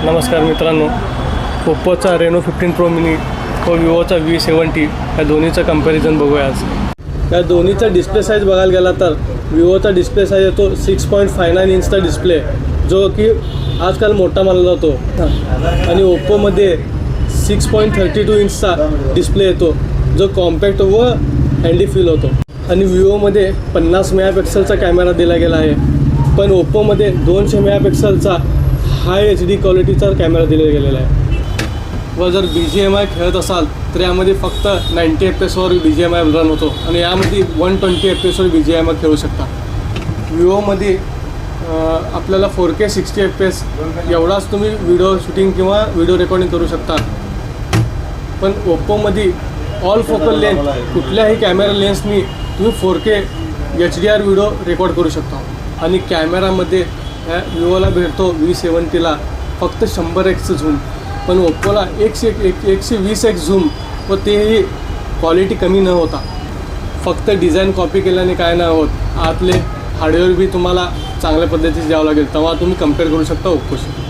नमस्कार मित्रांनो, ओप्पोचा Reno 15 pro mini व विवोचा V70 या दोन्हीचं कंपॅरिझन बघूया आज. या दोन्हीचा डिस्प्ले साईज बघायला गेला तर विवोचा डिस्प्ले साईज येतो 6.59 इंचचा डिस्प्ले, जो की आजकाल मोठा मानला जातो. आणि ओप्पोमध्ये 6.32 इंचचा डिस्प्ले येतो, जो कॉम्पॅक्ट व हँडी फील होतो. आणि विवोमध्ये 50 मेगापिक्सलचा कॅमेरा दिला गेला आहे, पण ओप्पोमध्ये 200 मेगापिक्सलचा हाय HD क्वालिटीचा कॅमेरा दिला गेलेला आहे. व जर BGMI खेळत असाल तर यामध्ये फक्त 90 FPS BGMI रन होतो आणि यामध्ये 120 FPS BGMI खेळू शकता. विवोमध्ये आपल्याला 4K 60 FPS एवढाच तुम्ही व्हिडिओ शूटिंग किंवा व्हिडिओ रेकॉर्डिंग करू शकता. पण ओप्पोमध्ये ऑल फोकल लेन्थ कुठल्याही कॅमेरा लेन्सनी तुम्ही 4K HDR व्हिडिओ रेकॉर्ड करू शकता. आणि कॅमेरामध्ये विवोला भेटतो V70ला फक्त 100x झूम, पण ओप्पोला 120x झूम, व तेही क्वालिटी कमी न होता. फक्त डिझाईन कॉपी केल्याने काय नाही होत, आतले हार्डवेअर बी तुम्हाला चांगल्या पद्धतीने द्यावं लागेल, तेव्हा तुम्ही कम्पेअर करू शकता ओप्पोशी.